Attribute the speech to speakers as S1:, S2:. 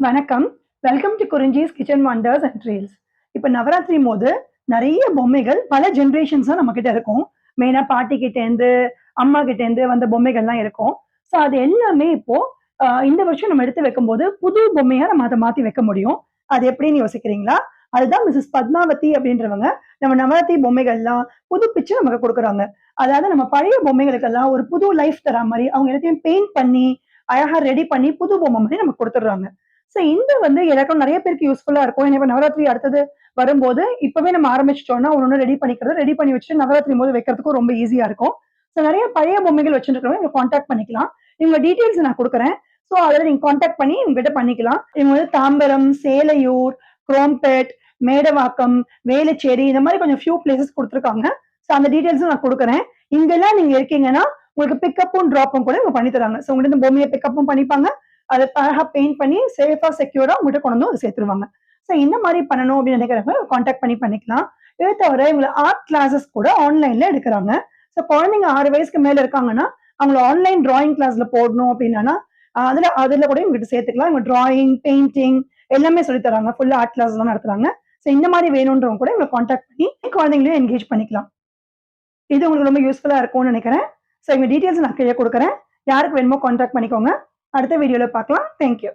S1: வணக்கம். Welcome to Kurinji's kitchen wonders and thrills. இப்ப நவராத்திரி போது நெறைய பொம்மைகள் பல ஜெனரேஷன்ஸா நம்மகிட்ட இருக்கும். மெயினா பாட்டி கிட்டேருந்து, அம்மா கிட்டேருந்து வந்த பொம்மைகள்லாம் இருக்கும். ஸோ அது எல்லாமே இப்போ இந்த வருஷம் நம்ம எடுத்து வைக்கும்போது, புது பொம்மையா நம்ம அத மாத்தி வைக்க முடியும். அது எப்படின்னு யோசிக்கிறீங்களா? அதுதான் மிஸஸ் பத்மாவதி அப்படின்றவங்க, நம்ம நவராத்திரி பொம்மைகள்லாம் புதுப்பிச்சு நமக்கு குடுக்குறாங்க. அதாவது நம்ம பழைய பொம்மைகளுக்கெல்லாம் ஒரு புது லைஃப் தரா மாரி, அவங்க எல்லாத்தையும் பெயிண்ட் பண்ணி, அழகா ரெடி பண்ணி, புது பொம்மை மாரி நமக்கு குடுத்துடுறாங்க. ஸோ இந்த வந்து எனக்கும் நெறைய பேருக்கு யூஸ்ஃபுல்லா இருக்கும். ஏன்னா இப்ப நவராத்திரி அடுத்தது வரும்போது, இப்பவே நம்ம ஆரம்பிச்சுட்டோம்னா, ஒண்ணு ரெடி பண்ணி வச்சுட்டு நவராத்திரிம்போது வைக்கிறதுக்கும் ரொம்ப ஈஸியா இருக்கும். ஸோ நெறைய பழைய பொம்மைகள் வச்சுருக்கிறவங்க எங்கள கான்டாக்ட் பண்ணிக்கலாம். இவங்க டீட்டெயில்ஸ் நான் குடுக்குறேன். ஸோ அதில நீங்க கான்டாக்ட் பண்ணி இவங்ககிட்ட பண்ணிக்கலாம். இவங்க வந்து தாம்பரம், சேலையூர், குரோம்பேட், மேடவாக்கம், வேளச்சேரி இந்த மாரி கொஞ்சம் ஃபியூ பிளேஸஸ் குடுத்துருக்காங்க. ஸோ அந்த டீட்டெயில்ஸும் நான் குடுக்குறேன். இங்கெல்லாம் நீங்க இருக்கீங்கன்னா, உங்களுக்கு பிக்கப்பும், ட்ராப்பும் கூட இவங்க பண்ணி தராங்க. ஸோ உங்ககிட்ட இந்த பொம்மைய பிக்கப்பும் பண்ணிப்பாங்க. அத அழகா பெயிண்ட் பண்ணி சேஃபா, செக்யூரா உங்ககிட்ட கொண்டு வந்து சேர்த்துருவாங்க. ஸோ இந்த மாரி பண்ணணும் அப்படின்னு நினைக்கிறவங்க கான்டாக்ட் பண்ணி பண்ணிக்கலாம். இத தவிர இவங்க ஆர்ட் கிளாஸஸ் கூட ஆன்லைன்ல எடுக்குறாங்க. ஸோ குழந்தைங்க 6 வயசுக்கு மேல இருக்காங்கன்னா, அவங்கள ஆன்லைன் டிராயிங் கிளாஸ்ல போடணும் அப்படின்னா, அதுல அதுல கூட இவங்ககிட்ட சேர்த்துக்கலாம். இவங்க டிராயிங், பெயிண்டிங் எல்லாமே சொல்லி தராங்க. ஃபுல்லா ஆர்ட் கிளாஸ்லாம் நடத்துறாங்க. ஸோ இந்த மாரி வேணுன்றவங்க கூட இவங்கள கான்டாக்ட் பண்ணி குழந்தைங்களையும் என்கேஜ் பண்ணிக்கலாம். இது உங்களுக்கு ரொம்ப யூஸ்ஃபுல்லா இருக்கும்னு நினைக்கிறேன். ஸோ இவங்க டீட்டெயில்ஸ் நான் கீழ குடுக்குறேன். யாருக்கு வேணுமோ கான்டாக்ட் பண்ணிக்கோங்க. அடுத்த வீடியோல பார்க்கலாம். Thank you.